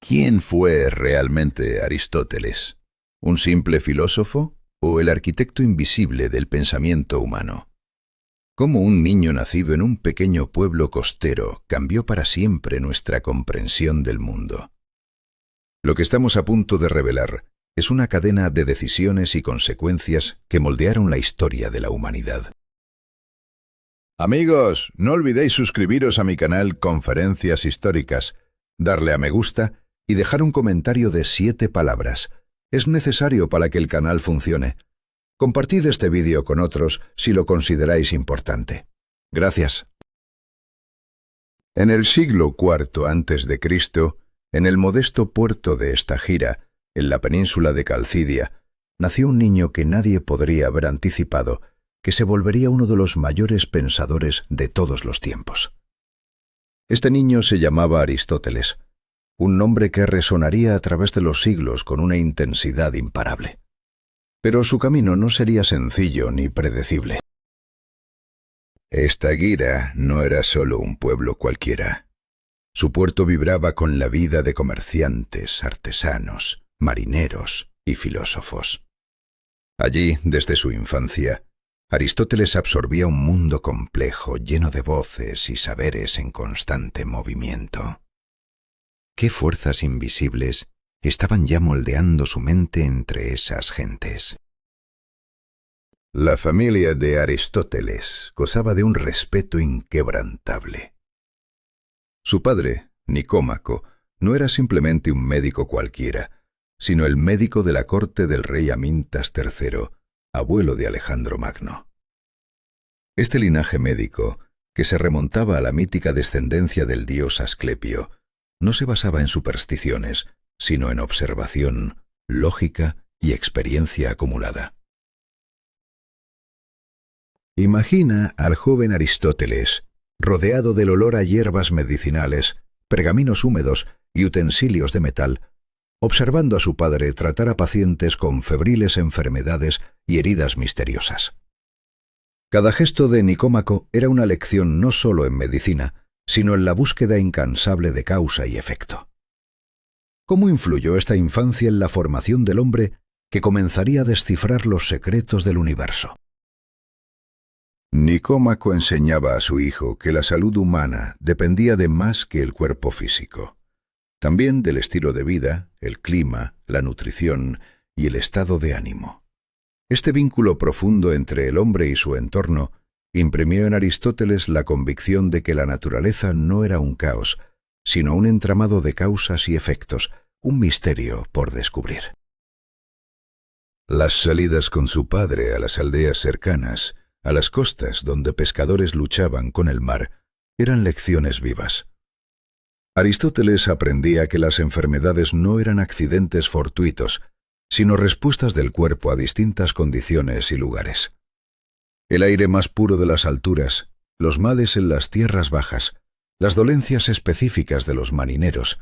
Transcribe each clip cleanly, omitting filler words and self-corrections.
¿Quién fue realmente Aristóteles? ¿Un simple filósofo o el arquitecto invisible del pensamiento humano? ¿Cómo un niño nacido en un pequeño pueblo costero cambió para siempre nuestra comprensión del mundo? Lo que estamos a punto de revelar es una cadena de decisiones y consecuencias que moldearon la historia de la humanidad. Amigos, no olvidéis suscribiros a mi canal Conferencias Históricas, darle a me gusta y dejar un comentario de 7 palabras. Es necesario para que el canal funcione. Compartid este vídeo con otros si lo consideráis importante. Gracias. En el siglo IV a.C., en el modesto puerto de Estagira, en la península de Calcidia, nació un niño que nadie podría haber anticipado que se volvería uno de los mayores pensadores de todos los tiempos. Este niño se llamaba Aristóteles, un nombre que resonaría a través de los siglos con una intensidad imparable. Pero su camino no sería sencillo ni predecible. Estagira no era solo un pueblo cualquiera. Su puerto vibraba con la vida de comerciantes, artesanos, marineros y filósofos. Allí, desde su infancia, Aristóteles absorbía un mundo complejo, lleno de voces y saberes en constante movimiento. ¿Qué fuerzas invisibles estaban ya moldeando su mente entre esas gentes? La familia de Aristóteles gozaba de un respeto inquebrantable. Su padre, Nicómaco, no era simplemente un médico cualquiera, sino el médico de la corte del rey Amintas III, abuelo de Alejandro Magno. Este linaje médico, que se remontaba a la mítica descendencia del dios Asclepio, no se basaba en supersticiones, sino en observación, lógica y experiencia acumulada. Imagina al joven Aristóteles, rodeado del olor a hierbas medicinales, pergaminos húmedos y utensilios de metal, observando a su padre tratar a pacientes con febriles enfermedades y heridas misteriosas. Cada gesto de Nicómaco era una lección no solo en medicina, sino en la búsqueda incansable de causa y efecto. ¿Cómo influyó esta infancia en la formación del hombre que comenzaría a descifrar los secretos del universo? Nicómaco enseñaba a su hijo que la salud humana dependía de más que el cuerpo físico. También del estilo de vida, el clima, la nutrición y el estado de ánimo. Este vínculo profundo entre el hombre y su entorno imprimió en Aristóteles la convicción de que la naturaleza no era un caos, sino un entramado de causas y efectos, un misterio por descubrir. Las salidas con su padre a las aldeas cercanas, a las costas donde pescadores luchaban con el mar, eran lecciones vivas. Aristóteles aprendía que las enfermedades no eran accidentes fortuitos, sino respuestas del cuerpo a distintas condiciones y lugares. El aire más puro de las alturas, los males en las tierras bajas, las dolencias específicas de los marineros,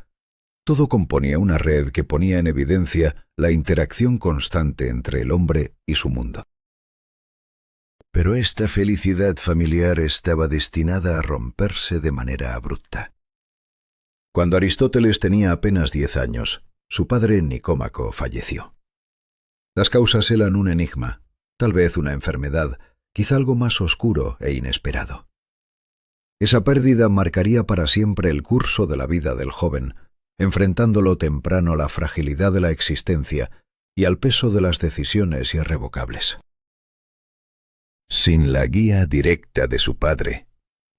todo componía una red que ponía en evidencia la interacción constante entre el hombre y su mundo. Pero esta felicidad familiar estaba destinada a romperse de manera abrupta. Cuando Aristóteles tenía apenas 10 años, su padre Nicómaco falleció. Las causas eran un enigma, tal vez una enfermedad, quizá algo más oscuro e inesperado. Esa pérdida marcaría para siempre el curso de la vida del joven, enfrentándolo temprano a la fragilidad de la existencia y al peso de las decisiones irrevocables. Sin la guía directa de su padre,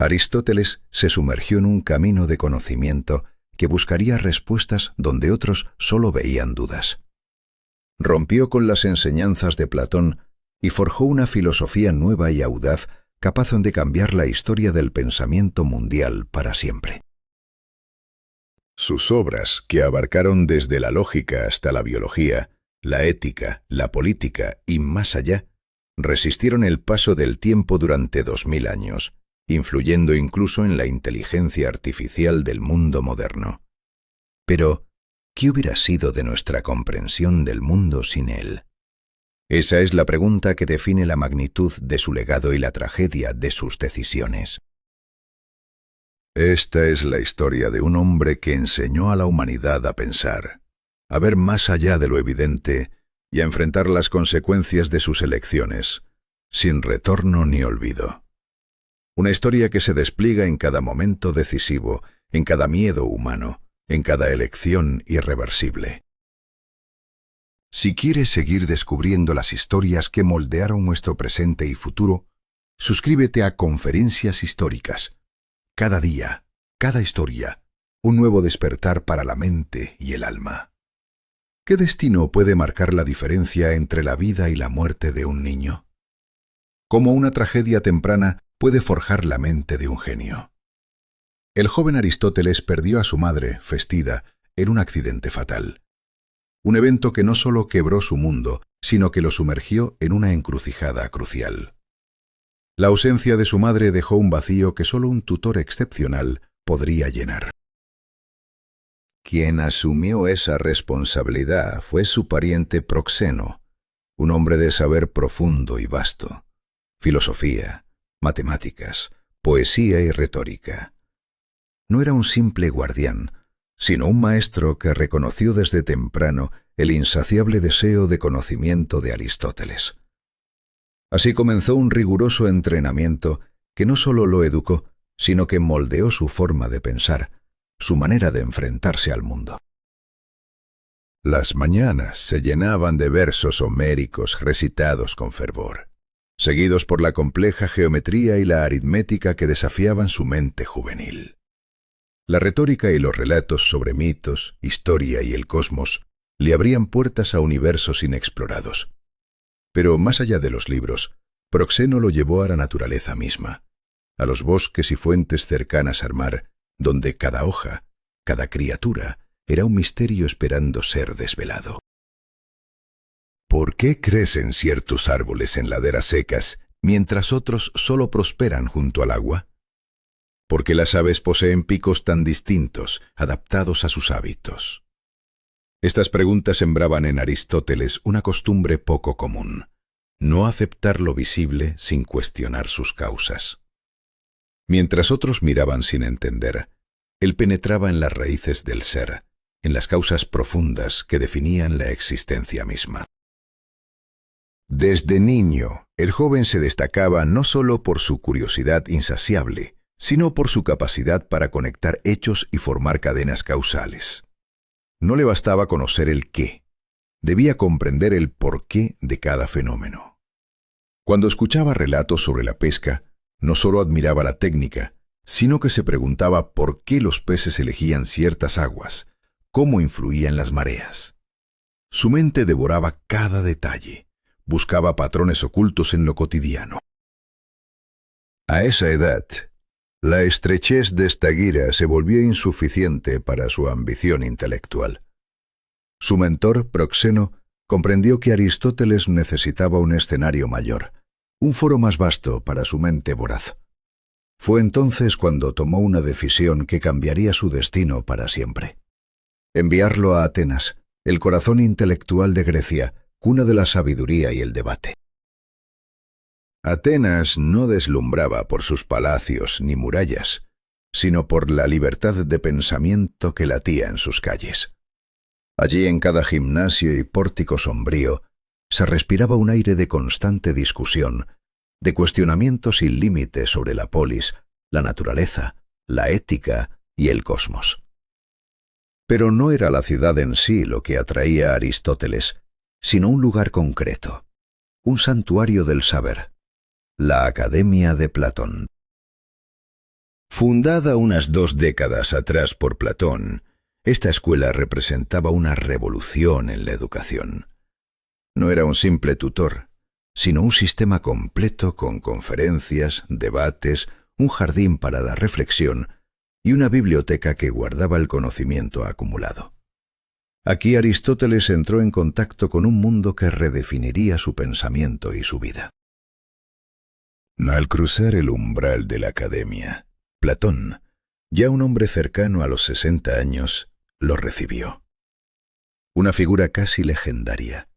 Aristóteles se sumergió en un camino de conocimiento que buscaría respuestas donde otros solo veían dudas. Rompió con las enseñanzas de Platón y forjó una filosofía nueva y audaz capaz de cambiar la historia del pensamiento mundial para siempre. Sus obras, que abarcaron desde la lógica hasta la biología, la ética, la política y más allá, resistieron el paso del tiempo durante 2000 años, influyendo incluso en la inteligencia artificial del mundo moderno. Pero, ¿qué hubiera sido de nuestra comprensión del mundo sin él? Esa es la pregunta que define la magnitud de su legado y la tragedia de sus decisiones. Esta es la historia de un hombre que enseñó a la humanidad a pensar, a ver más allá de lo evidente y a enfrentar las consecuencias de sus elecciones, sin retorno ni olvido. Una historia que se despliega en cada momento decisivo, en cada miedo humano, en cada elección irreversible. Si quieres seguir descubriendo las historias que moldearon nuestro presente y futuro, suscríbete a Conferencias Históricas. Cada día, cada historia, un nuevo despertar para la mente y el alma. ¿Qué destino puede marcar la diferencia entre la vida y la muerte de un niño? ¿Cómo una tragedia temprana puede forjar la mente de un genio? El joven Aristóteles perdió a su madre, Festida, en un accidente fatal. Un evento que no solo quebró su mundo, sino que lo sumergió en una encrucijada crucial. La ausencia de su madre dejó un vacío que solo un tutor excepcional podría llenar. Quien asumió esa responsabilidad fue su pariente Proxeno, un hombre de saber profundo y vasto, filosofía, matemáticas, poesía y retórica. No era un simple guardián, sino un maestro que reconoció desde temprano el insaciable deseo de conocimiento de Aristóteles. Así comenzó un riguroso entrenamiento que no solo lo educó, sino que moldeó su forma de pensar, su manera de enfrentarse al mundo. Las mañanas se llenaban de versos homéricos recitados con fervor, seguidos por la compleja geometría y la aritmética que desafiaban su mente juvenil. La retórica y los relatos sobre mitos, historia y el cosmos le abrían puertas a universos inexplorados. Pero más allá de los libros, Proxeno lo llevó a la naturaleza misma, a los bosques y fuentes cercanas al mar, donde cada hoja, cada criatura, era un misterio esperando ser desvelado. ¿Por qué crecen ciertos árboles en laderas secas, mientras otros solo prosperan junto al agua? ¿Por qué las aves poseen picos tan distintos, adaptados a sus hábitos? Estas preguntas sembraban en Aristóteles una costumbre poco común: no aceptar lo visible sin cuestionar sus causas. Mientras otros miraban sin entender, él penetraba en las raíces del ser, en las causas profundas que definían la existencia misma. Desde niño, el joven se destacaba no solo por su curiosidad insaciable, sino por su capacidad para conectar hechos y formar cadenas causales. No le bastaba conocer el qué, debía comprender el porqué de cada fenómeno. Cuando escuchaba relatos sobre la pesca, no solo admiraba la técnica, sino que se preguntaba por qué los peces elegían ciertas aguas, cómo influían las mareas. Su mente devoraba cada detalle, buscaba patrones ocultos en lo cotidiano. A esa edad, la estrechez de Estagira se volvió insuficiente para su ambición intelectual. Su mentor, Proxeno, comprendió que Aristóteles necesitaba un escenario mayor, un foro más vasto para su mente voraz. Fue entonces cuando tomó una decisión que cambiaría su destino para siempre: enviarlo a Atenas, el corazón intelectual de Grecia, cuna de la sabiduría y el debate. Atenas no deslumbraba por sus palacios ni murallas, sino por la libertad de pensamiento que latía en sus calles. Allí, en cada gimnasio y pórtico sombrío, se respiraba un aire de constante discusión, de cuestionamiento sin límite sobre la polis, la naturaleza, la ética y el cosmos. Pero no era la ciudad en sí lo que atraía a Aristóteles, sino un lugar concreto, un santuario del saber, la Academia de Platón. Fundada unas 2 décadas atrás por Platón, esta escuela representaba una revolución en la educación. No era un simple tutor, sino un sistema completo con conferencias, debates, un jardín para la reflexión y una biblioteca que guardaba el conocimiento acumulado. Aquí Aristóteles entró en contacto con un mundo que redefiniría su pensamiento y su vida. Al cruzar el umbral de la academia, Platón, ya un hombre cercano a los 60 años, lo recibió. Una figura casi legendaria,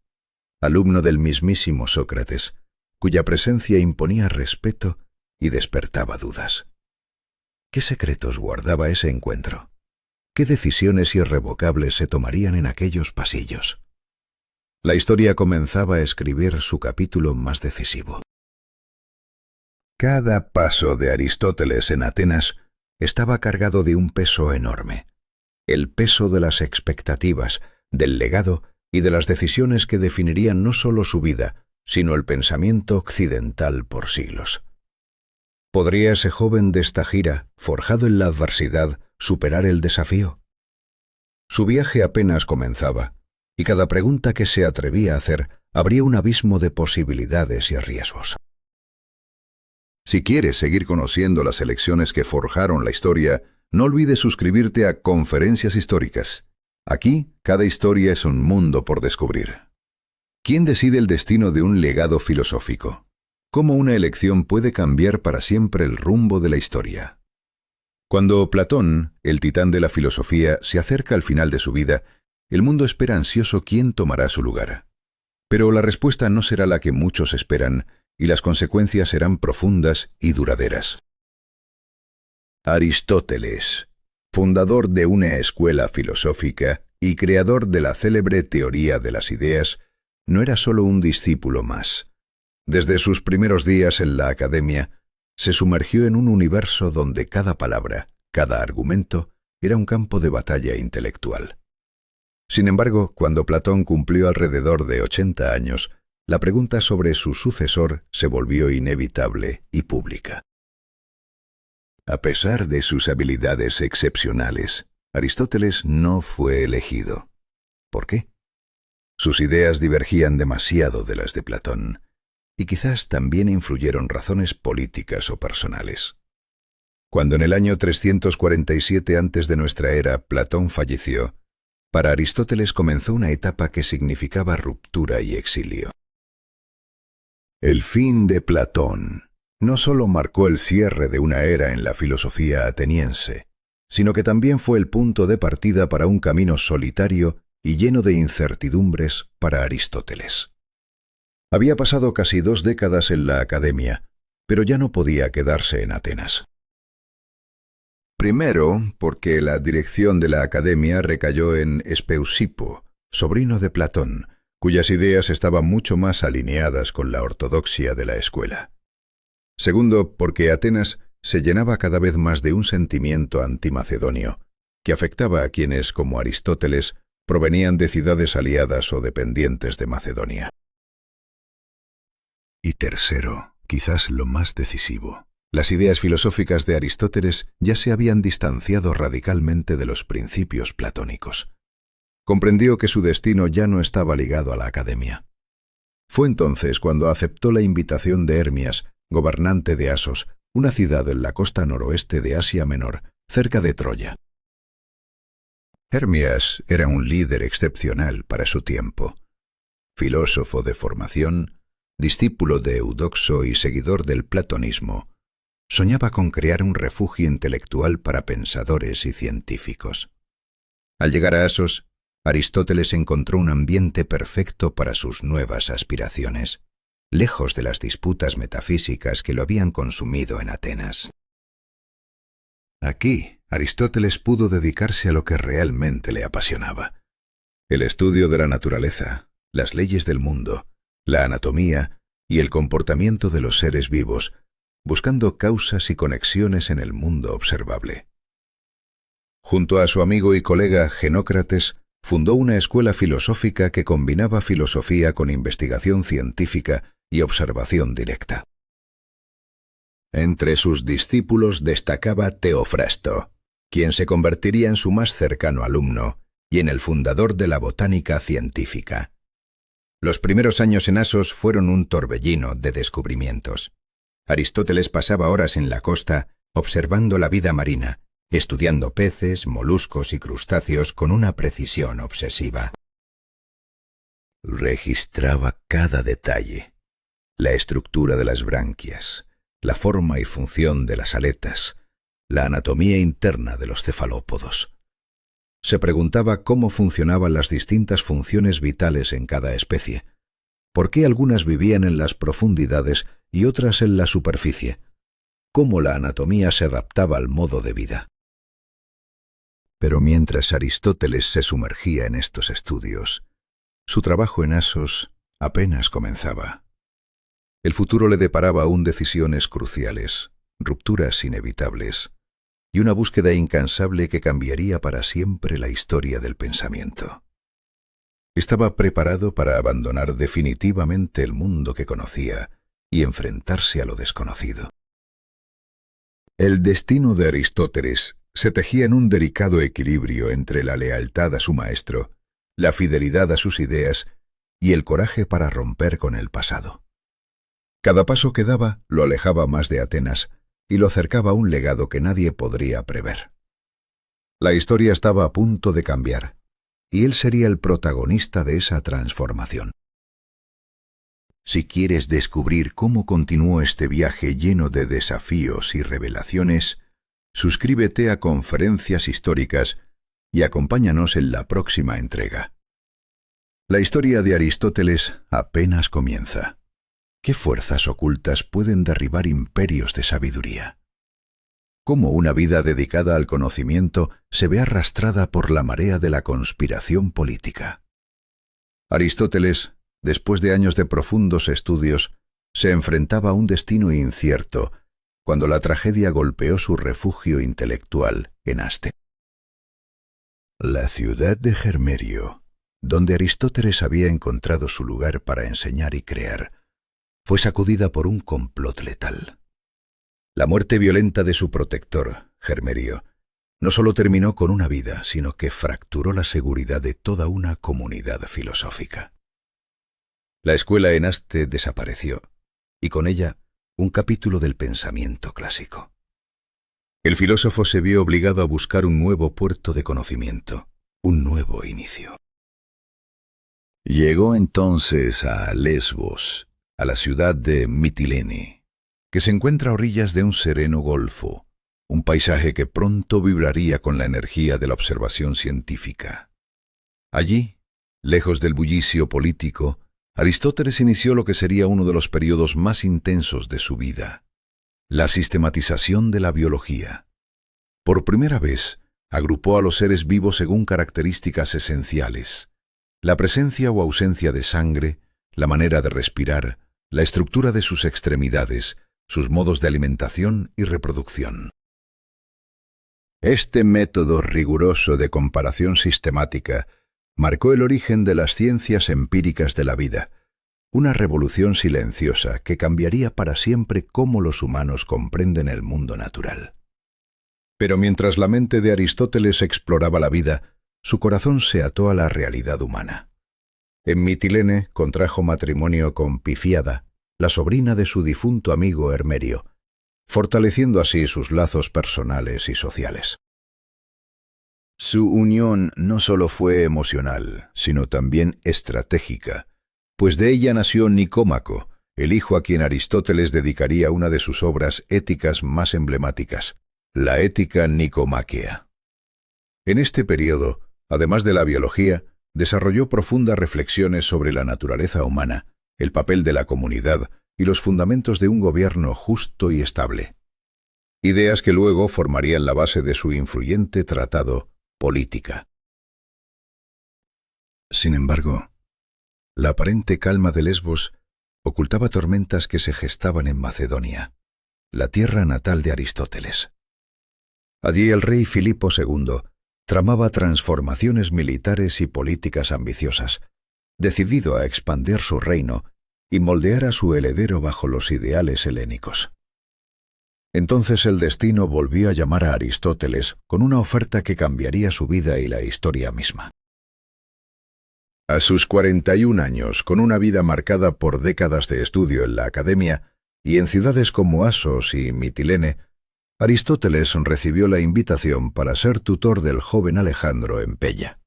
alumno del mismísimo Sócrates, cuya presencia imponía respeto y despertaba dudas. ¿Qué secretos guardaba ese encuentro? ¿Qué decisiones irrevocables se tomarían en aquellos pasillos? La historia comenzaba a escribir su capítulo más decisivo. Cada paso de Aristóteles en Atenas estaba cargado de un peso enorme, el peso de las expectativas, del legado y de las decisiones que definirían no solo su vida, sino el pensamiento occidental por siglos. ¿Podría ese joven de esta gira, forjado en la adversidad, superar el desafío? Su viaje apenas comenzaba, y cada pregunta que se atrevía a hacer abría un abismo de posibilidades y riesgos. Si quieres seguir conociendo las elecciones que forjaron la historia, no olvides suscribirte a Conferencias Históricas. Aquí, cada historia es un mundo por descubrir. ¿Quién decide el destino de un legado filosófico? ¿Cómo una elección puede cambiar para siempre el rumbo de la historia? Cuando Platón, el titán de la filosofía, se acerca al final de su vida, el mundo espera ansioso quién tomará su lugar. Pero la respuesta no será la que muchos esperan, y las consecuencias serán profundas y duraderas. Aristóteles, fundador de una escuela filosófica y creador de la célebre teoría de las ideas, no era solo un discípulo más. Desde sus primeros días en la academia, se sumergió en un universo donde cada palabra, cada argumento, era un campo de batalla intelectual. Sin embargo, cuando Platón cumplió alrededor de 80 años, la pregunta sobre su sucesor se volvió inevitable y pública. A pesar de sus habilidades excepcionales, Aristóteles no fue elegido. ¿Por qué? Sus ideas divergían demasiado de las de Platón, y quizás también influyeron razones políticas o personales. Cuando en el año 347 antes de nuestra era Platón falleció, para Aristóteles comenzó una etapa que significaba ruptura y exilio. El fin de Platón no solo marcó el cierre de una era en la filosofía ateniense, sino que también fue el punto de partida para un camino solitario y lleno de incertidumbres para Aristóteles. Había pasado casi 2 décadas en la academia, pero ya no podía quedarse en Atenas. Primero, porque la dirección de la academia recayó en Espeusipo, sobrino de Platón, cuyas ideas estaban mucho más alineadas con la ortodoxia de la escuela. Segundo, porque Atenas se llenaba cada vez más de un sentimiento antimacedonio, que afectaba a quienes, como Aristóteles, provenían de ciudades aliadas o dependientes de Macedonia. Y tercero, quizás lo más decisivo, las ideas filosóficas de Aristóteles ya se habían distanciado radicalmente de los principios platónicos. Comprendió que su destino ya no estaba ligado a la academia. Fue entonces cuando aceptó la invitación de Hermias, gobernante de Asos, una ciudad en la costa noroeste de Asia Menor, cerca de Troya. Hermias era un líder excepcional para su tiempo. Filósofo de formación, discípulo de Eudoxo y seguidor del platonismo, soñaba con crear un refugio intelectual para pensadores y científicos. Al llegar a Asos, Aristóteles encontró un ambiente perfecto para sus nuevas aspiraciones, lejos de las disputas metafísicas que lo habían consumido en Atenas. Aquí, Aristóteles pudo dedicarse a lo que realmente le apasionaba: el estudio de la naturaleza, las leyes del mundo, la anatomía y el comportamiento de los seres vivos, buscando causas y conexiones en el mundo observable. Junto a su amigo y colega Genócrates, fundó una escuela filosófica que combinaba filosofía con investigación científica y observación directa. Entre sus discípulos destacaba Teofrasto, quien se convertiría en su más cercano alumno y en el fundador de la botánica científica. Los primeros años en Asos fueron un torbellino de descubrimientos. Aristóteles pasaba horas en la costa observando la vida marina, estudiando peces, moluscos y crustáceos con una precisión obsesiva. Registraba cada detalle: la estructura de las branquias, la forma y función de las aletas, la anatomía interna de los cefalópodos. Se preguntaba cómo funcionaban las distintas funciones vitales en cada especie, por qué algunas vivían en las profundidades y otras en la superficie, cómo la anatomía se adaptaba al modo de vida. Pero mientras Aristóteles se sumergía en estos estudios, su trabajo en Asos apenas comenzaba. El futuro le deparaba aún decisiones cruciales, rupturas inevitables y una búsqueda incansable que cambiaría para siempre la historia del pensamiento. Estaba preparado para abandonar definitivamente el mundo que conocía y enfrentarse a lo desconocido. El destino de Aristóteles se tejía en un delicado equilibrio entre la lealtad a su maestro, la fidelidad a sus ideas y el coraje para romper con el pasado. Cada paso que daba lo alejaba más de Atenas y lo acercaba a un legado que nadie podría prever. La historia estaba a punto de cambiar, y él sería el protagonista de esa transformación. Si quieres descubrir cómo continuó este viaje lleno de desafíos y revelaciones, suscríbete a Conferencias Históricas y acompáñanos en la próxima entrega. La historia de Aristóteles apenas comienza. ¿Qué fuerzas ocultas pueden derribar imperios de sabiduría? ¿Cómo una vida dedicada al conocimiento se ve arrastrada por la marea de la conspiración política? Aristóteles, después de años de profundos estudios, se enfrentaba a un destino incierto cuando la tragedia golpeó su refugio intelectual en Aste. La ciudad de Germerio, donde Aristóteles había encontrado su lugar para enseñar y crear, fue sacudida por un complot letal. La muerte violenta de su protector, Germerio, no solo terminó con una vida, sino que fracturó la seguridad de toda una comunidad filosófica. La escuela en Aste desapareció, y con ella un capítulo del pensamiento clásico. El filósofo se vio obligado a buscar un nuevo puerto de conocimiento, un nuevo inicio. Llegó entonces a Lesbos, a la ciudad de Mitilene, que se encuentra a orillas de un sereno golfo, un paisaje que pronto vibraría con la energía de la observación científica. Allí, lejos del bullicio político, Aristóteles inició lo que sería uno de los periodos más intensos de su vida: la sistematización de la biología. Por primera vez, agrupó a los seres vivos según características esenciales: la presencia o ausencia de sangre, la manera de respirar, la estructura de sus extremidades, sus modos de alimentación y reproducción. Este método riguroso de comparación sistemática marcó el origen de las ciencias empíricas de la vida, una revolución silenciosa que cambiaría para siempre cómo los humanos comprenden el mundo natural. Pero mientras la mente de Aristóteles exploraba la vida, su corazón se ató a la realidad humana. En Mitilene contrajo matrimonio con Pifiada, la sobrina de su difunto amigo Hermerio, fortaleciendo así sus lazos personales y sociales. Su unión no solo fue emocional, sino también estratégica, pues de ella nació Nicómaco, el hijo a quien Aristóteles dedicaría una de sus obras éticas más emblemáticas, la Ética Nicomáquea. En este periodo, además de la biología, desarrolló profundas reflexiones sobre la naturaleza humana, el papel de la comunidad y los fundamentos de un gobierno justo y estable. Ideas que luego formarían la base de su influyente tratado Política. Sin embargo, la aparente calma de Lesbos ocultaba tormentas que se gestaban en Macedonia, la tierra natal de Aristóteles. Allí el rey Filipo II tramaba transformaciones militares y políticas ambiciosas, decidido a expandir su reino y moldear a su heredero bajo los ideales helénicos. Entonces el destino volvió a llamar a Aristóteles con una oferta que cambiaría su vida y la historia misma. A sus 41 años, con una vida marcada por décadas de estudio en la academia y en ciudades como Asos y Mitilene, Aristóteles recibió la invitación para ser tutor del joven Alejandro en Pella.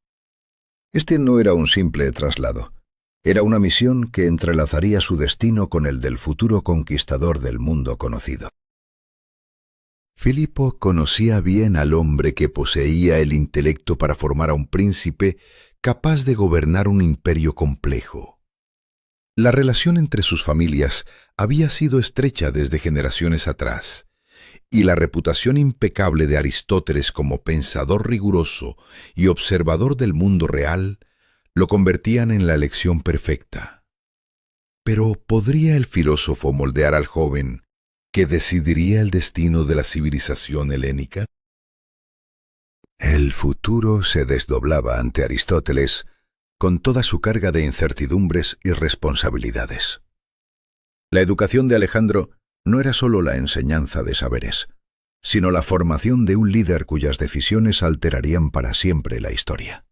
Este no era un simple traslado, era una misión que entrelazaría su destino con el del futuro conquistador del mundo conocido. Filipo conocía bien al hombre que poseía el intelecto para formar a un príncipe capaz de gobernar un imperio complejo. La relación entre sus familias había sido estrecha desde generaciones atrás, y la reputación impecable de Aristóteles como pensador riguroso y observador del mundo real lo convertían en la elección perfecta. Pero ¿podría el filósofo moldear al joven que decidiría el destino de la civilización helénica? El futuro se desdoblaba ante Aristóteles con toda su carga de incertidumbres y responsabilidades. La educación de Alejandro no era sólo la enseñanza de saberes, sino la formación de un líder cuyas decisiones alterarían para siempre la historia.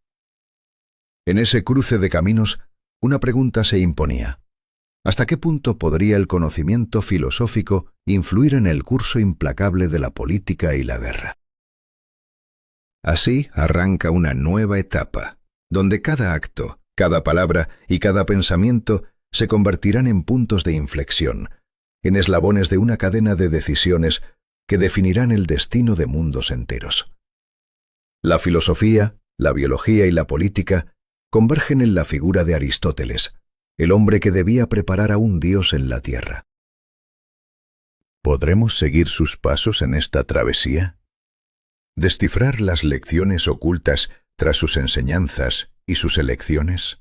En ese cruce de caminos, una pregunta se imponía. ¿Hasta qué punto podría el conocimiento filosófico influir en el curso implacable de la política y la guerra? Así arranca una nueva etapa, donde cada acto, cada palabra y cada pensamiento se convertirán en puntos de inflexión, en eslabones de una cadena de decisiones que definirán el destino de mundos enteros. La filosofía, la biología y la política convergen en la figura de Aristóteles, el hombre que debía preparar a un dios en la tierra. ¿Podremos seguir sus pasos en esta travesía? ¿Descifrar las lecciones ocultas tras sus enseñanzas y sus elecciones?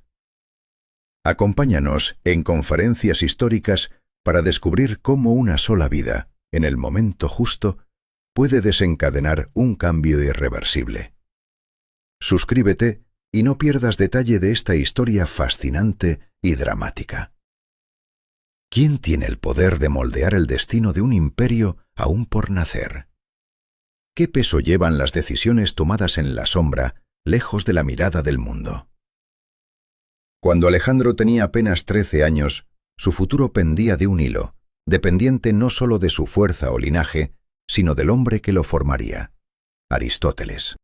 Acompáñanos en conferencias históricas para descubrir cómo una sola vida, en el momento justo, puede desencadenar un cambio irreversible. Suscríbete y no pierdas detalle de esta historia fascinante y dramática. ¿Quién tiene el poder de moldear el destino de un imperio aún por nacer? ¿Qué peso llevan las decisiones tomadas en la sombra, lejos de la mirada del mundo? Cuando Alejandro tenía apenas 13 años, su futuro pendía de un hilo, dependiente no solo de su fuerza o linaje, sino del hombre que lo formaría, Aristóteles.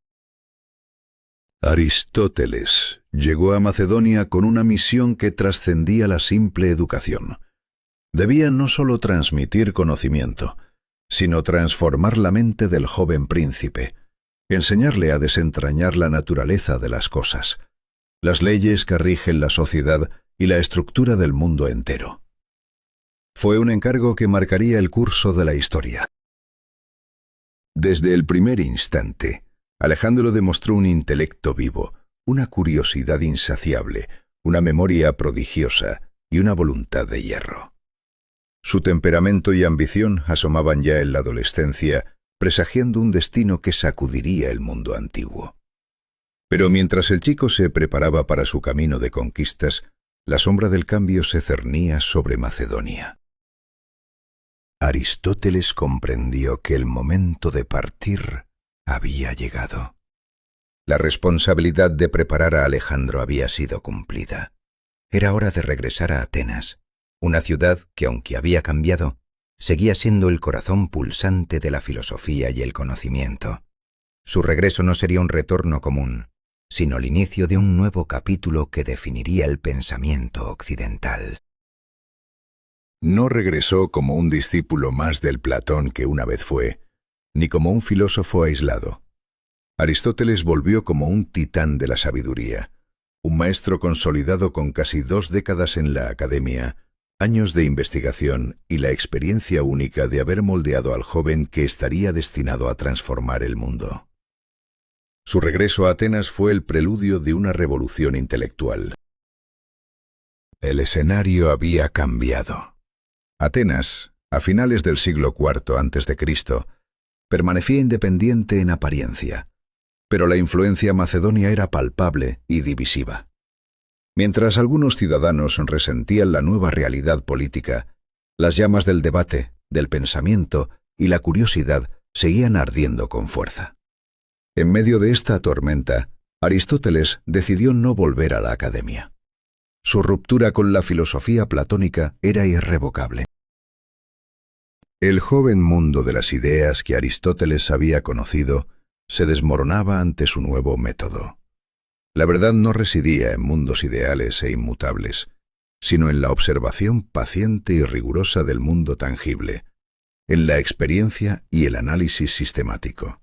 Aristóteles llegó a Macedonia con una misión que trascendía la simple educación. Debía no solo transmitir conocimiento, sino transformar la mente del joven príncipe, enseñarle a desentrañar la naturaleza de las cosas, las leyes que rigen la sociedad y la estructura del mundo entero. Fue un encargo que marcaría el curso de la historia. Desde el primer instante, Alejandro demostró un intelecto vivo, una curiosidad insaciable, una memoria prodigiosa y una voluntad de hierro. Su temperamento y ambición asomaban ya en la adolescencia, presagiando un destino que sacudiría el mundo antiguo. Pero mientras el chico se preparaba para su camino de conquistas, la sombra del cambio se cernía sobre Macedonia. Aristóteles comprendió que el momento de partir había llegado. La responsabilidad de preparar a Alejandro había sido cumplida. Era hora de regresar a Atenas, una ciudad que, aunque había cambiado, seguía siendo el corazón pulsante de la filosofía y el conocimiento. Su regreso no sería un retorno común, sino el inicio de un nuevo capítulo que definiría el pensamiento occidental. No regresó como un discípulo más del Platón que una vez fue, ni como un filósofo aislado. Aristóteles volvió como un titán de la sabiduría, un maestro consolidado con casi 2 décadas en la academia, años de investigación y la experiencia única de haber moldeado al joven que estaría destinado a transformar el mundo. Su regreso a Atenas fue el preludio de una revolución intelectual. El escenario había cambiado. Atenas, a finales del siglo IV a.C., permanecía independiente en apariencia, pero la influencia macedonia era palpable y divisiva. Mientras algunos ciudadanos resentían la nueva realidad política, las llamas del debate, del pensamiento y la curiosidad seguían ardiendo con fuerza. En medio de esta tormenta, Aristóteles decidió no volver a la academia. Su ruptura con la filosofía platónica era irrevocable. El joven mundo de las ideas que Aristóteles había conocido se desmoronaba ante su nuevo método. La verdad no residía en mundos ideales e inmutables, sino en la observación paciente y rigurosa del mundo tangible, en la experiencia y el análisis sistemático.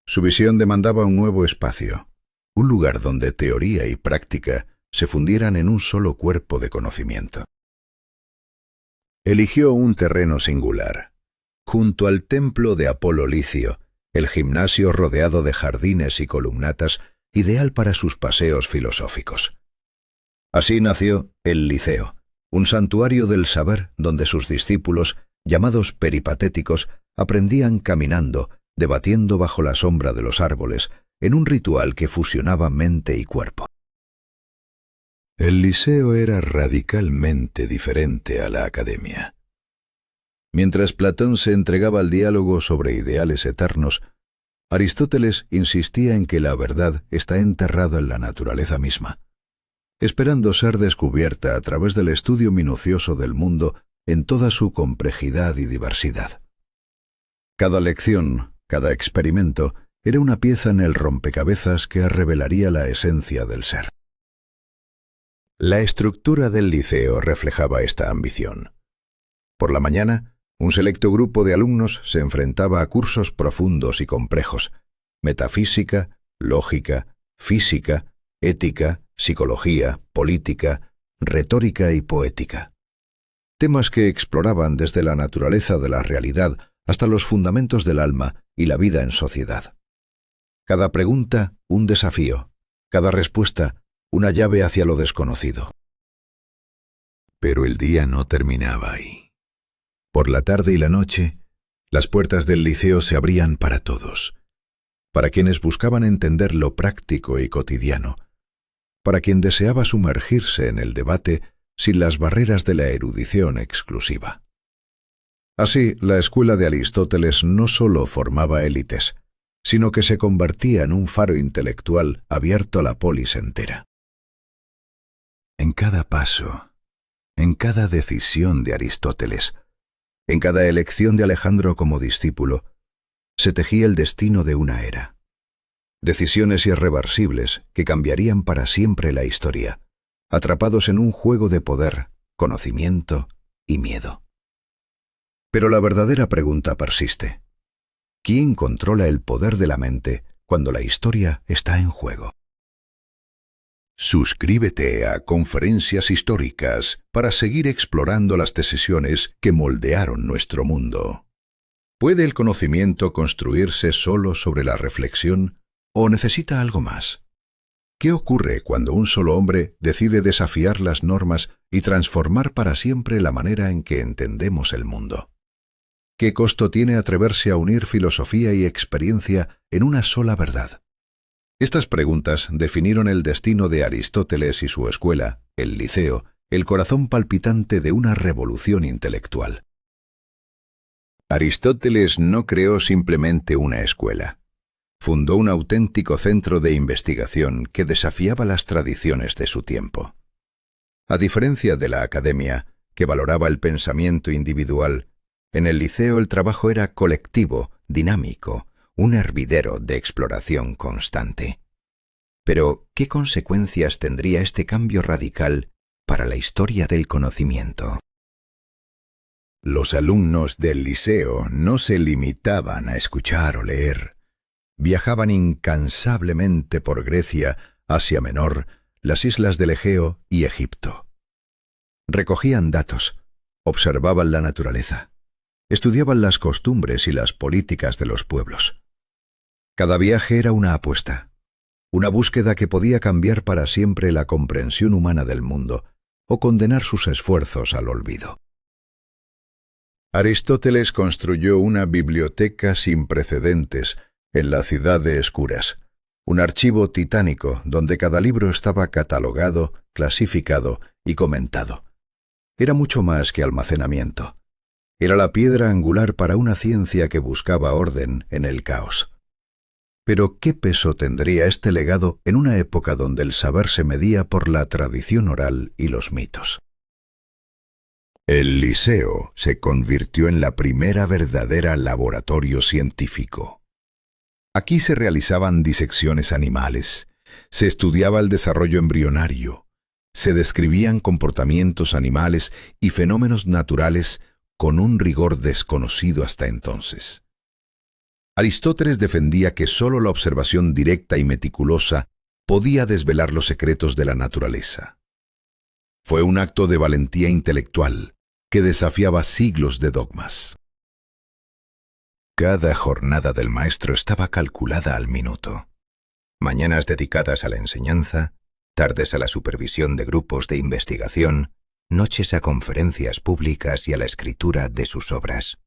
Su visión demandaba un nuevo espacio, un lugar donde teoría y práctica se fundieran en un solo cuerpo de conocimiento. Eligió un terreno singular, junto al templo de Apolo Licio, el gimnasio rodeado de jardines y columnatas, ideal para sus paseos filosóficos. Así nació el Liceo, un santuario del saber donde sus discípulos, llamados peripatéticos, aprendían caminando, debatiendo bajo la sombra de los árboles, en un ritual que fusionaba mente y cuerpo. El Liceo era radicalmente diferente a la academia. Mientras Platón se entregaba al diálogo sobre ideales eternos, Aristóteles insistía en que la verdad está enterrada en la naturaleza misma, esperando ser descubierta a través del estudio minucioso del mundo en toda su complejidad y diversidad. Cada lección, cada experimento, era una pieza en el rompecabezas que revelaría la esencia del ser. La estructura del Liceo reflejaba esta ambición. Por la mañana, un selecto grupo de alumnos se enfrentaba a cursos profundos y complejos: metafísica, lógica, física, ética, psicología, política, retórica y poética. Temas que exploraban desde la naturaleza de la realidad hasta los fundamentos del alma y la vida en sociedad. Cada pregunta, un desafío; cada respuesta, una llave hacia lo desconocido. Pero el día no terminaba ahí. Por la tarde y la noche, las puertas del Liceo se abrían para todos, para quienes buscaban entender lo práctico y cotidiano, para quien deseaba sumergirse en el debate sin las barreras de la erudición exclusiva. Así, la escuela de Aristóteles no solo formaba élites, sino que se convertía en un faro intelectual abierto a la polis entera. En cada paso, en cada decisión de Aristóteles, en cada elección de Alejandro como discípulo, se tejía el destino de una era. Decisiones irreversibles que cambiarían para siempre la historia, atrapados en un juego de poder, conocimiento y miedo. Pero la verdadera pregunta persiste: ¿quién controla el poder de la mente cuando la historia está en juego? Suscríbete a Conferencias Históricas para seguir explorando las decisiones que moldearon nuestro mundo. ¿Puede el conocimiento construirse solo sobre la reflexión o necesita algo más? ¿Qué ocurre cuando un solo hombre decide desafiar las normas y transformar para siempre la manera en que entendemos el mundo? ¿Qué costo tiene atreverse a unir filosofía y experiencia en una sola verdad? Estas preguntas definieron el destino de Aristóteles y su escuela, el Liceo, el corazón palpitante de una revolución intelectual. Aristóteles no creó simplemente una escuela. Fundó un auténtico centro de investigación que desafiaba las tradiciones de su tiempo. A diferencia de la academia, que valoraba el pensamiento individual, en el Liceo el trabajo era colectivo, dinámico, un hervidero de exploración constante. Pero, ¿qué consecuencias tendría este cambio radical para la historia del conocimiento? Los alumnos del Liceo no se limitaban a escuchar o leer. Viajaban incansablemente por Grecia, Asia Menor, las islas del Egeo y Egipto. Recogían datos, observaban la naturaleza, estudiaban las costumbres y las políticas de los pueblos. Cada viaje era una apuesta, una búsqueda que podía cambiar para siempre la comprensión humana del mundo o condenar sus esfuerzos al olvido. Aristóteles construyó una biblioteca sin precedentes en la ciudad de Escuras, un archivo titánico donde cada libro estaba catalogado, clasificado y comentado. Era mucho más que almacenamiento. Era la piedra angular para una ciencia que buscaba orden en el caos. Pero ¿qué peso tendría este legado en una época donde el saber se medía por la tradición oral y los mitos? El Liceo se convirtió en la primera verdadera laboratorio científico. Aquí se realizaban disecciones animales, se estudiaba el desarrollo embrionario, se describían comportamientos animales y fenómenos naturales con un rigor desconocido hasta entonces. Aristóteles defendía que sólo la observación directa y meticulosa podía desvelar los secretos de la naturaleza. Fue un acto de valentía intelectual que desafiaba siglos de dogmas. Cada jornada del maestro estaba calculada al minuto. Mañanas dedicadas a la enseñanza, tardes a la supervisión de grupos de investigación, noches a conferencias públicas y a la escritura de sus obras.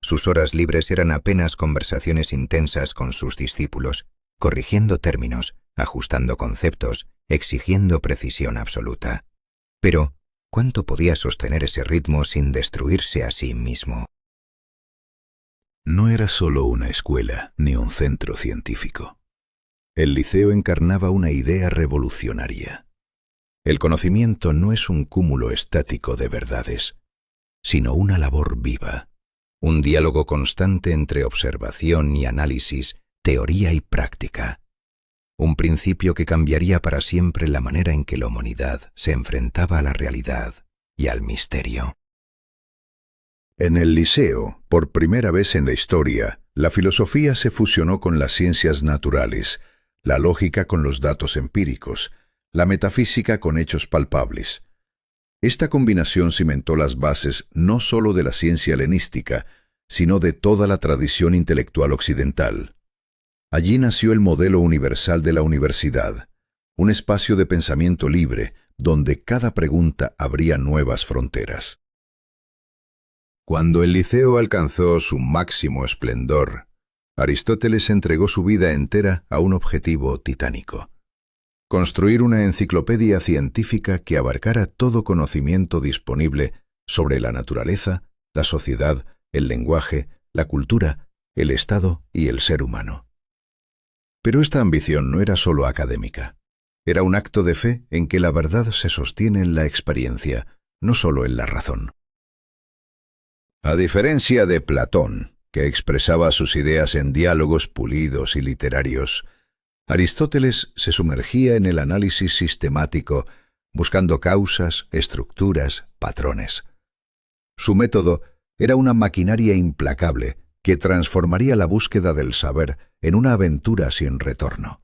Sus horas libres eran apenas conversaciones intensas con sus discípulos, corrigiendo términos, ajustando conceptos, exigiendo precisión absoluta. Pero, ¿cuánto podía sostener ese ritmo sin destruirse a sí mismo? No era solo una escuela ni un centro científico. El liceo encarnaba una idea revolucionaria. El conocimiento no es un cúmulo estático de verdades, sino una labor viva, un diálogo constante entre observación y análisis, teoría y práctica. Un principio que cambiaría para siempre la manera en que la humanidad se enfrentaba a la realidad y al misterio. En el liceo, por primera vez en la historia, la filosofía se fusionó con las ciencias naturales, la lógica con los datos empíricos, la metafísica con hechos palpables. Esta combinación cimentó las bases no solo de la ciencia helenística, sino de toda la tradición intelectual occidental. Allí nació el modelo universal de la universidad, un espacio de pensamiento libre, donde cada pregunta abría nuevas fronteras. Cuando el liceo alcanzó su máximo esplendor, Aristóteles entregó su vida entera a un objetivo titánico: construir una enciclopedia científica que abarcara todo conocimiento disponible sobre la naturaleza, la sociedad, el lenguaje, la cultura, el Estado y el ser humano. Pero esta ambición no era solo académica. Era un acto de fe en que la verdad se sostiene en la experiencia, no solo en la razón. A diferencia de Platón, que expresaba sus ideas en diálogos pulidos y literarios, Aristóteles se sumergía en el análisis sistemático, buscando causas, estructuras, patrones. Su método era una maquinaria implacable que transformaría la búsqueda del saber en una aventura sin retorno.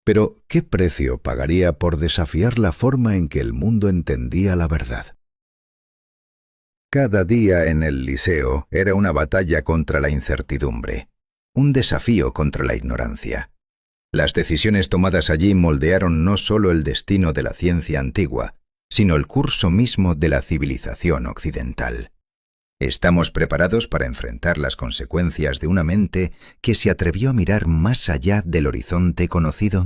Pero, ¿qué precio pagaría por desafiar la forma en que el mundo entendía la verdad? Cada día en el liceo era una batalla contra la incertidumbre, un desafío contra la ignorancia. Las decisiones tomadas allí moldearon no solo el destino de la ciencia antigua, sino el curso mismo de la civilización occidental. ¿Estamos preparados para enfrentar las consecuencias de una mente que se atrevió a mirar más allá del horizonte conocido?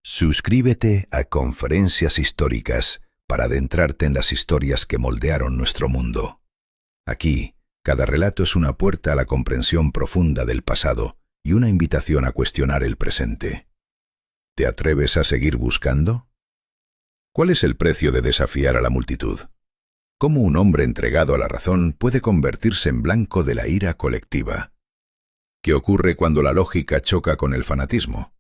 Suscríbete a Conferencias Históricas para adentrarte en las historias que moldearon nuestro mundo. Aquí, cada relato es una puerta a la comprensión profunda del pasado y una invitación a cuestionar el presente. ¿Te atreves a seguir buscando? ¿Cuál es el precio de desafiar a la multitud? ¿Cómo un hombre entregado a la razón puede convertirse en blanco de la ira colectiva? ¿Qué ocurre cuando la lógica choca con el fanatismo?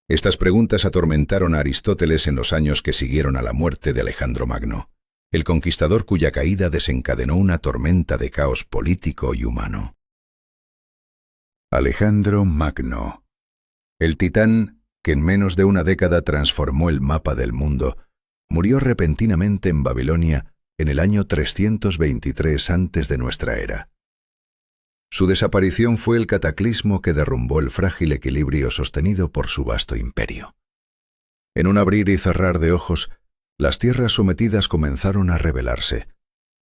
Estas preguntas atormentaron a Aristóteles en los años que siguieron a la muerte de Alejandro Magno, el conquistador cuya caída desencadenó una tormenta de caos político y humano. Alejandro Magno, el titán que en menos de una década transformó el mapa del mundo, murió repentinamente en Babilonia en el año 323 antes de nuestra era. Su desaparición fue el cataclismo que derrumbó el frágil equilibrio sostenido por su vasto imperio. En un abrir y cerrar de ojos, las tierras sometidas comenzaron a rebelarse,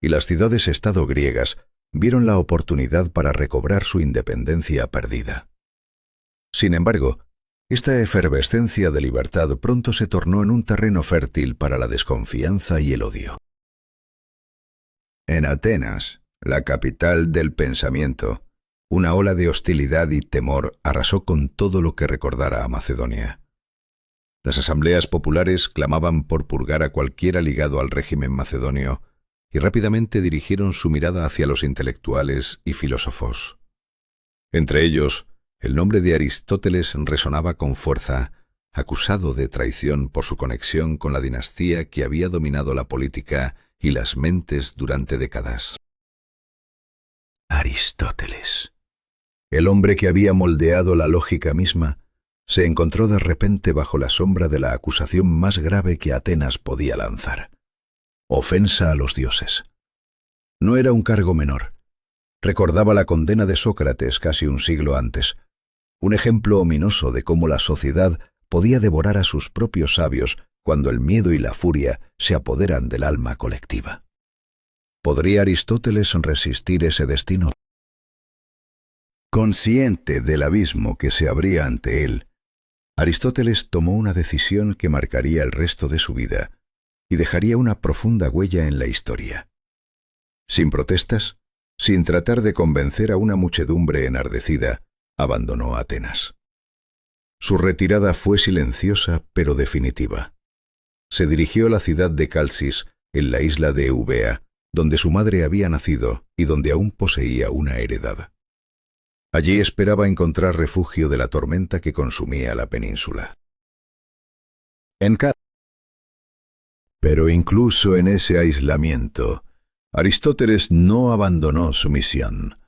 y las ciudades-estado griegas vieron la oportunidad para recobrar su independencia perdida. Sin embargo, esta efervescencia de libertad pronto se tornó en un terreno fértil para la desconfianza y el odio. En Atenas, la capital del pensamiento, una ola de hostilidad y temor arrasó con todo lo que recordara a Macedonia. Las asambleas populares clamaban por purgar a cualquiera ligado al régimen macedonio y rápidamente dirigieron su mirada hacia los intelectuales y filósofos. Entre ellos, el nombre de Aristóteles resonaba con fuerza, acusado de traición por su conexión con la dinastía que había dominado la política y las mentes durante décadas. Aristóteles, el hombre que había moldeado la lógica misma, se encontró de repente bajo la sombra de la acusación más grave que Atenas podía lanzar: ofensa a los dioses. No era un cargo menor. Recordaba la condena de Sócrates casi un siglo antes, un ejemplo ominoso de cómo la sociedad podía devorar a sus propios sabios cuando el miedo y la furia se apoderan del alma colectiva. ¿Podría Aristóteles resistir ese destino? Consciente del abismo que se abría ante él, Aristóteles tomó una decisión que marcaría el resto de su vida y dejaría una profunda huella en la historia. Sin protestas, sin tratar de convencer a una muchedumbre enardecida, abandonó Atenas. Su retirada fue silenciosa pero definitiva. Se dirigió a la ciudad de Calcis, en la isla de Eubea, donde su madre había nacido y donde aún poseía una heredad. Allí esperaba encontrar refugio de la tormenta que consumía la península. Pero incluso en ese aislamiento, Aristóteles no abandonó su misión: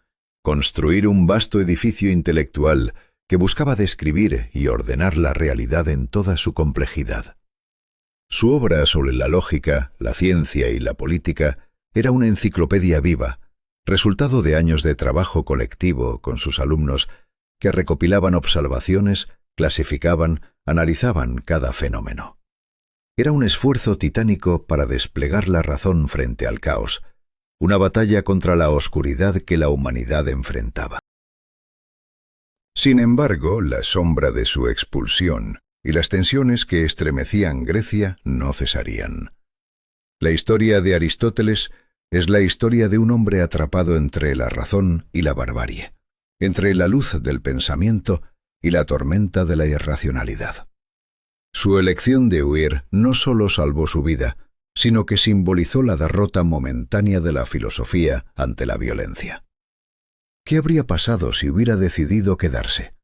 construir un vasto edificio intelectual que buscaba describir y ordenar la realidad en toda su complejidad. Su obra sobre la lógica, la ciencia y la política era una enciclopedia viva, resultado de años de trabajo colectivo con sus alumnos que recopilaban observaciones, clasificaban, analizaban cada fenómeno. Era un esfuerzo titánico para desplegar la razón frente al caos, una batalla contra la oscuridad que la humanidad enfrentaba. Sin embargo, la sombra de su expulsión y las tensiones que estremecían Grecia no cesarían. La historia de Aristóteles es la historia de un hombre atrapado entre la razón y la barbarie, entre la luz del pensamiento y la tormenta de la irracionalidad. Su elección de huir no solo salvó su vida, sino que simbolizó la derrota momentánea de la filosofía ante la violencia. ¿Qué habría pasado si hubiera decidido quedarse?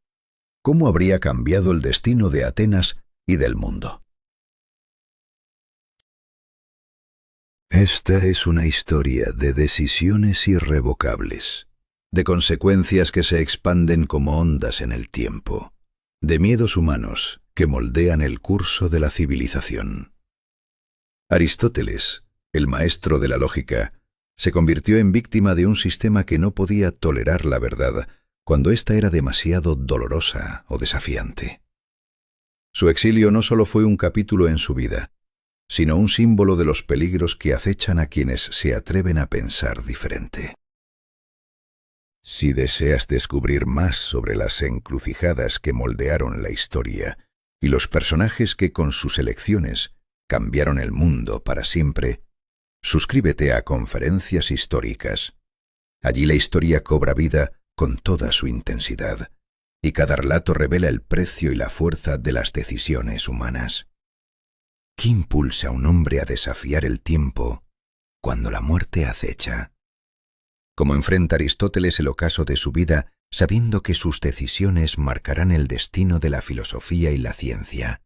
¿Cómo habría cambiado el destino de Atenas y del mundo? Esta es una historia de decisiones irrevocables, de consecuencias que se expanden como ondas en el tiempo, de miedos humanos que moldean el curso de la civilización. Aristóteles, el maestro de la lógica, se convirtió en víctima de un sistema que no podía tolerar la verdad cuando ésta era demasiado dolorosa o desafiante. Su exilio no solo fue un capítulo en su vida, sino un símbolo de los peligros que acechan a quienes se atreven a pensar diferente. Si deseas descubrir más sobre las encrucijadas que moldearon la historia y los personajes que con sus elecciones cambiaron el mundo para siempre, suscríbete a Conferencias Históricas. Allí la historia cobra vida con toda su intensidad, y cada relato revela el precio y la fuerza de las decisiones humanas. ¿Qué impulsa a un hombre a desafiar el tiempo cuando la muerte acecha? ¿Cómo enfrenta Aristóteles el ocaso de su vida sabiendo que sus decisiones marcarán el destino de la filosofía y la ciencia?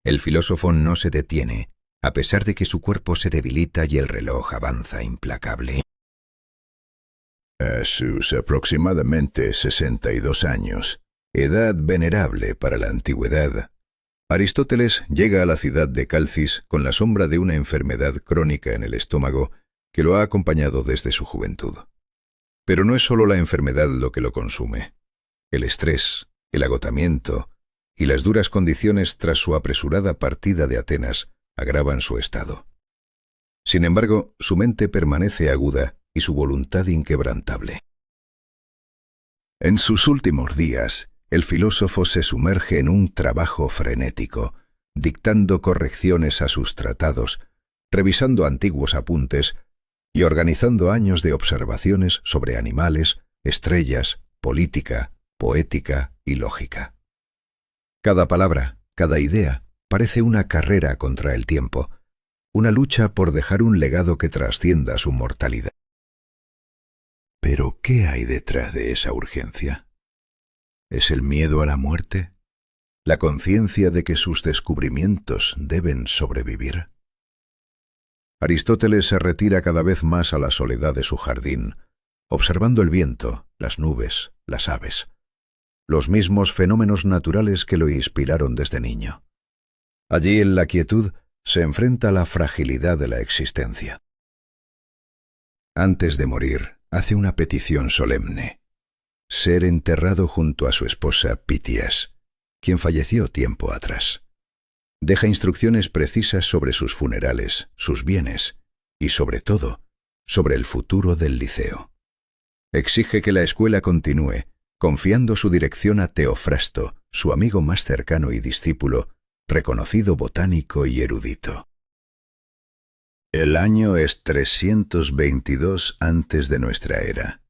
El filósofo no se detiene, a pesar de que su cuerpo se debilita y el reloj avanza implacable. A sus aproximadamente 62 años, edad venerable para la antigüedad, Aristóteles llega a la ciudad de Calcis con la sombra de una enfermedad crónica en el estómago que lo ha acompañado desde su juventud. Pero no es solo la enfermedad lo que lo consume. El estrés, el agotamiento y las duras condiciones tras su apresurada partida de Atenas agravan su estado. Sin embargo, su mente permanece aguda y su voluntad inquebrantable. En sus últimos días, el filósofo se sumerge en un trabajo frenético, dictando correcciones a sus tratados, revisando antiguos apuntes y organizando años de observaciones sobre animales, estrellas, política, poética y lógica. Cada palabra, cada idea, parece una carrera contra el tiempo, una lucha por dejar un legado que trascienda su mortalidad. ¿Pero qué hay detrás de esa urgencia? ¿Es el miedo a la muerte? ¿La conciencia de que sus descubrimientos deben sobrevivir? Aristóteles se retira cada vez más a la soledad de su jardín, observando el viento, las nubes, las aves, los mismos fenómenos naturales que lo inspiraron desde niño. Allí, en la quietud, se enfrenta a la fragilidad de la existencia. Antes de morir, hace una petición solemne: ser enterrado junto a su esposa Pitias, quien falleció tiempo atrás. Deja instrucciones precisas sobre sus funerales, sus bienes y, sobre todo, sobre el futuro del liceo. Exige que la escuela continúe, confiando su dirección a Teofrasto, su amigo más cercano y discípulo, reconocido botánico y erudito. El año es 322 antes de nuestra era.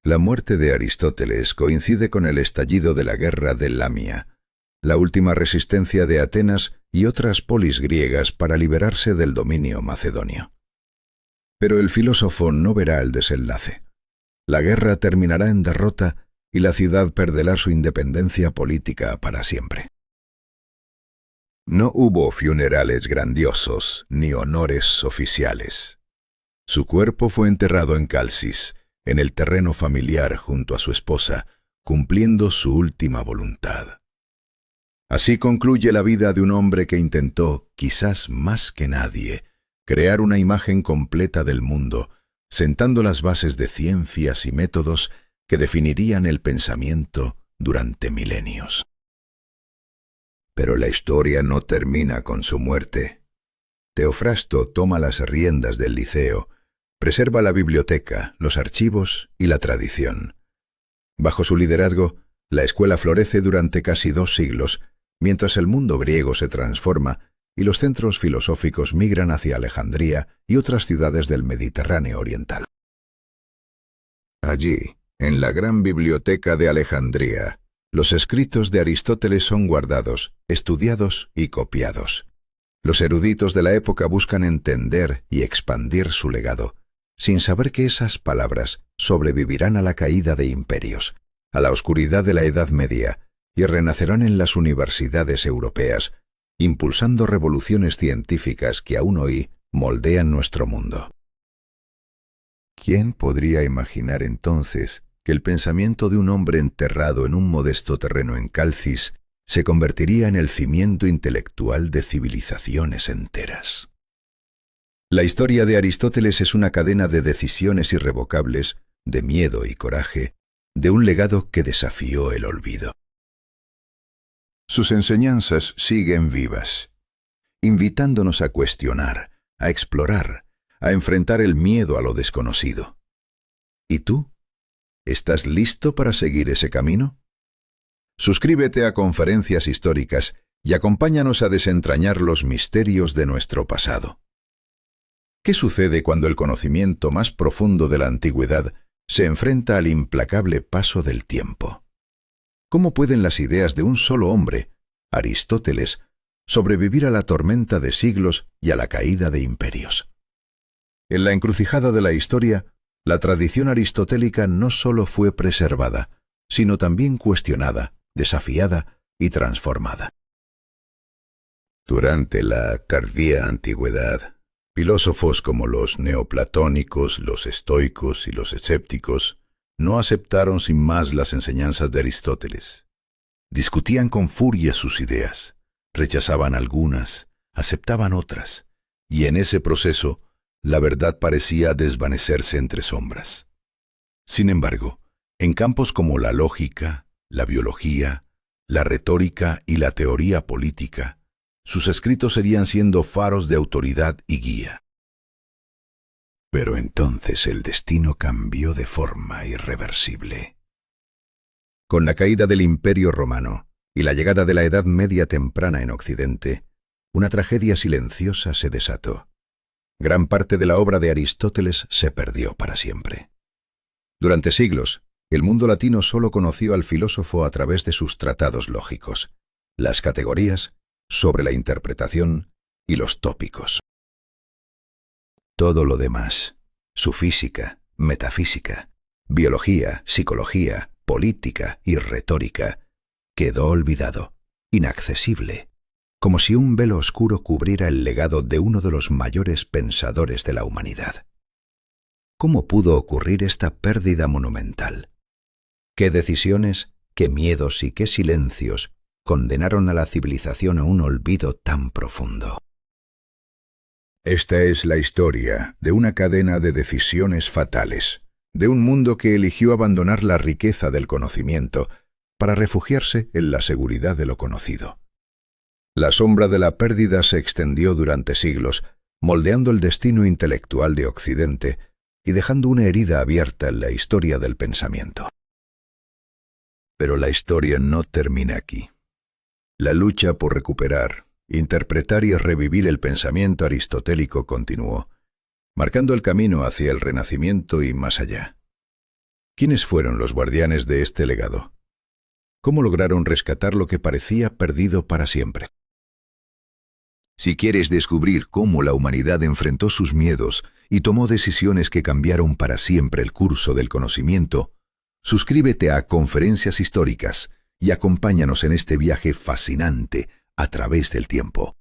La muerte de Aristóteles coincide con el estallido de la guerra de Lamia, la última resistencia de Atenas y otras polis griegas para liberarse del dominio macedonio. Pero el filósofo no verá el desenlace. La guerra terminará en derrota y la ciudad perderá su independencia política para siempre. No hubo funerales grandiosos ni honores oficiales. Su cuerpo fue enterrado en Calcis, en el terreno familiar junto a su esposa, cumpliendo su última voluntad. Así concluye la vida de un hombre que intentó, quizás más que nadie, crear una imagen completa del mundo, sentando las bases de ciencias y métodos que definirían el pensamiento durante milenios. Pero la historia no termina con su muerte. Teofrasto toma las riendas del liceo, preserva la biblioteca, los archivos y la tradición. Bajo su liderazgo, la escuela florece durante casi 2 siglos, mientras el mundo griego se transforma y los centros filosóficos migran hacia Alejandría y otras ciudades del Mediterráneo oriental. Allí, en la gran biblioteca de Alejandría, los escritos de Aristóteles son guardados, estudiados y copiados. Los eruditos de la época buscan entender y expandir su legado, sin saber que esas palabras sobrevivirán a la caída de imperios, a la oscuridad de la Edad Media, y renacerán en las universidades europeas, impulsando revoluciones científicas que aún hoy moldean nuestro mundo. ¿Quién podría imaginar entonces que el pensamiento de un hombre enterrado en un modesto terreno en Calcis se convertiría en el cimiento intelectual de civilizaciones enteras? La historia de Aristóteles es una cadena de decisiones irrevocables, de miedo y coraje, de un legado que desafió el olvido. Sus enseñanzas siguen vivas, invitándonos a cuestionar, a explorar, a enfrentar el miedo a lo desconocido. ¿Y tú? ¿Estás listo para seguir ese camino? Suscríbete a Conferencias Históricas y acompáñanos a desentrañar los misterios de nuestro pasado. ¿Qué sucede cuando el conocimiento más profundo de la antigüedad se enfrenta al implacable paso del tiempo? ¿Cómo pueden las ideas de un solo hombre, Aristóteles, sobrevivir a la tormenta de siglos y a la caída de imperios? En la encrucijada de la historia, la tradición aristotélica no solo fue preservada, sino también cuestionada, desafiada y transformada. Durante la tardía antigüedad, filósofos como los neoplatónicos, los estoicos y los escépticos no aceptaron sin más las enseñanzas de Aristóteles. Discutían con furia sus ideas, rechazaban algunas, aceptaban otras, y en ese proceso la verdad parecía desvanecerse entre sombras. Sin embargo, en campos como la lógica, la biología, la retórica y la teoría política, sus escritos seguían siendo faros de autoridad y guía. Pero entonces el destino cambió de forma irreversible. Con la caída del Imperio Romano y la llegada de la Edad Media temprana en Occidente, una tragedia silenciosa se desató. Gran parte de la obra de Aristóteles se perdió para siempre. Durante siglos, el mundo latino solo conoció al filósofo a través de sus tratados lógicos, las categorías, sobre la interpretación y los tópicos. Todo lo demás, su física, metafísica, biología, psicología, política y retórica, quedó olvidado, inaccesible, como si un velo oscuro cubriera el legado de uno de los mayores pensadores de la humanidad. ¿Cómo pudo ocurrir esta pérdida monumental? ¿Qué decisiones, qué miedos y qué silencios condenaron a la civilización a un olvido tan profundo? Esta es la historia de una cadena de decisiones fatales, de un mundo que eligió abandonar la riqueza del conocimiento para refugiarse en la seguridad de lo conocido. La sombra de la pérdida se extendió durante siglos, moldeando el destino intelectual de Occidente y dejando una herida abierta en la historia del pensamiento. Pero la historia no termina aquí. La lucha por recuperar, interpretar y revivir el pensamiento aristotélico continuó, marcando el camino hacia el Renacimiento y más allá. ¿Quiénes fueron los guardianes de este legado? ¿Cómo lograron rescatar lo que parecía perdido para siempre? Si quieres descubrir cómo la humanidad enfrentó sus miedos y tomó decisiones que cambiaron para siempre el curso del conocimiento, suscríbete a Conferencias Históricas y acompáñanos en este viaje fascinante a través del tiempo.